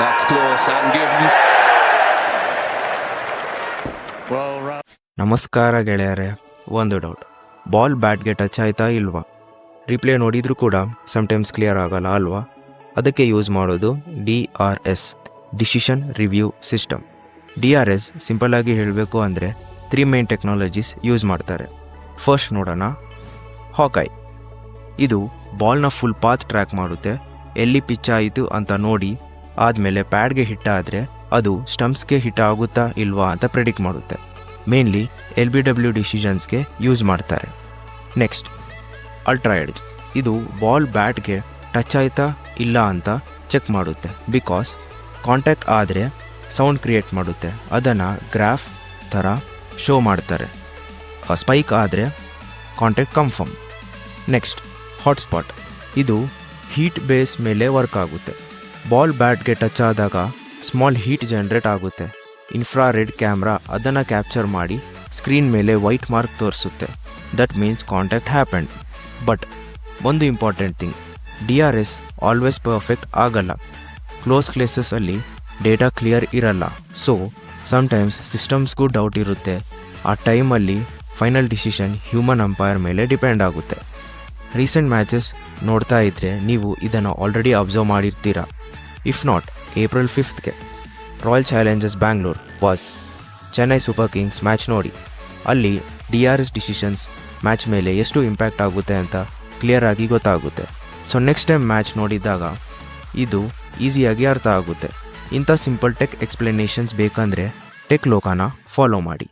That's close and given. ನಮಸ್ಕಾರ ಗೆಳೆಯರೆ. ಒಂದು ಡೌಟ್, ಬಾಲ್ ಬ್ಯಾಟ್ಗೆ ಟಚ್ ಆಯ್ತಾ ಇಲ್ವಾ? ರಿಪ್ಲೇ ನೋಡಿದರೂ ಕೂಡ ಸಮ್ಟೈಮ್ಸ್ ಕ್ಲಿಯರ್ ಆಗಲ್ಲ ಅಲ್ವಾ? ಅದಕ್ಕೆ ಯೂಸ್ ಮಾಡೋದು DRS, decision review system. DRS ಸಿಂಪಲ್ಲಾಗಿ ಹೇಳಬೇಕು ಅಂದರೆ 3 ಮೇನ್ ಟೆಕ್ನಾಲಜೀಸ್ ಯೂಸ್ ಮಾಡ್ತಾರೆ. ಫಸ್ಟ್ ನೋಡೋಣ, ಹಾಕೈ. ಇದು ಬಾಲ್ನ ಫುಲ್ ಪಾತ್ ಟ್ರ್ಯಾಕ್ ಮಾಡುತ್ತೆ. ಎಲ್ಲಿ ಪಿಚ್ ಆಯಿತು ಅಂತ ನೋಡಿ ಆದಮೇಲೆ ಪ್ಯಾಡ್ಗೆ ಹಿಟ್ ಆದರೆ ಅದು ಸ್ಟಂಪ್ಸ್ಗೆ ಹಿಟ್ ಆಗುತ್ತಾ ಇಲ್ವಾ ಅಂತ ಪ್ರೆಡಿಕ್ಟ್ ಮಾಡುತ್ತೆ. ಮೇನ್ಲಿ LBW ಡಿಸಿಷನ್ಸ್ಗೆ ಯೂಸ್ ಮಾಡ್ತಾರೆ. Next, ultra edge. ಇದು ಬಾಲ್ ಬ್ಯಾಟ್ಗೆ ಟಚ್ ಆಯ್ತಾ ಇಲ್ಲ ಅಂತ ಚೆಕ್ ಮಾಡುತ್ತೆ. ಬಿಕಾಸ್ ಕಾಂಟ್ಯಾಕ್ಟ್ ಆದರೆ ಸೌಂಡ್ ಕ್ರಿಯೇಟ್ ಮಾಡುತ್ತೆ. ಅದನ್ನು ಗ್ರಾಫ್ ಥರ ಶೋ ಮಾಡ್ತಾರೆ. ಸ್ಪೈಕ್ ಆದರೆ ಕಾಂಟ್ಯಾಕ್ಟ್ ಕನ್ಫರ್ಮ್. Next, hotspot. ಇದು ಹೀಟ್ ಬೇಸ್ ಮೇಲೆ ವರ್ಕ್ ಆಗುತ್ತೆ. ಬಾಲ್ ಬ್ಯಾಟ್ಗೆ ಟಚ್ ಆದಾಗ ಸ್ಮಾಲ್ ಹೀಟ್ ಜನರೇಟ್ ಆಗುತ್ತೆ. ಇನ್ಫ್ರಾರೆಡ್ ಕ್ಯಾಮ್ರಾ ಅದನ್ನು ಕ್ಯಾಪ್ಚರ್ ಮಾಡಿ ಸ್ಕ್ರೀನ್ ಮೇಲೆ ವೈಟ್ ಮಾರ್ಕ್ ತೋರಿಸುತ್ತೆ. That means contact happened. But ಒಂದು important thing, DRS always perfect ಆಗಲ್ಲ. ಕ್ಲೋಸ್ ಕೇಸಸಲ್ಲಿ ಡೇಟಾ ಕ್ಲಿಯರ್ ಇರಲ್ಲ. ಸೊ ಸಮ್ಟೈಮ್ಸ್ ಸಿಸ್ಟಮ್ಸ್ಗೂ ಡೌಟ್ ಇರುತ್ತೆ. ಆ ಟೈಮಲ್ಲಿ ಫೈನಲ್ ಡಿಸಿಷನ್ ಹ್ಯೂಮನ್ ಅಂಪೈರ್ ಮೇಲೆ ಡಿಪೆಂಡ್ ಆಗುತ್ತೆ. ರೀಸೆಂಟ್ ಮ್ಯಾಚಸ್ ನೋಡ್ತಾ ಇದ್ದರೆ ನೀವು ಇದನ್ನು ಆಲ್ರೆಡಿ ಅಬ್ಸರ್ವ್ ಮಾಡಿರ್ತೀರಾ. If not, April 5th Royal Challengers Bangalore vs Chennai Super Kings match ನೋಡಿ. ಅಲ್ಲಿ DRS ಡಿಸಿಷನ್ಸ್ ಮ್ಯಾಚ್ ಮೇಲೆ ಎಷ್ಟು ಇಂಪ್ಯಾಕ್ಟ್ ಆಗುತ್ತೆ ಅಂತ ಕ್ಲಿಯರ್ ಆಗಿ ಗೊತ್ತಾಗುತ್ತೆ. ಸೊ ನೆಕ್ಸ್ಟ್ ಟೈಮ್ ಮ್ಯಾಚ್ ನೋಡಿದಾಗ ಇದು ಈಸಿಯಾಗಿ ಅರ್ಥ ಆಗುತ್ತೆ. ಇಂಥ ಸಿಂಪಲ್ ಟೆಕ್ ಎಕ್ಸ್ಪ್ಲನೇಷನ್ಸ್ ಬೇಕಂದರೆ ಟೆಕ್ ಲೋಕನ ಫಾಲೋ ಮಾಡಿ.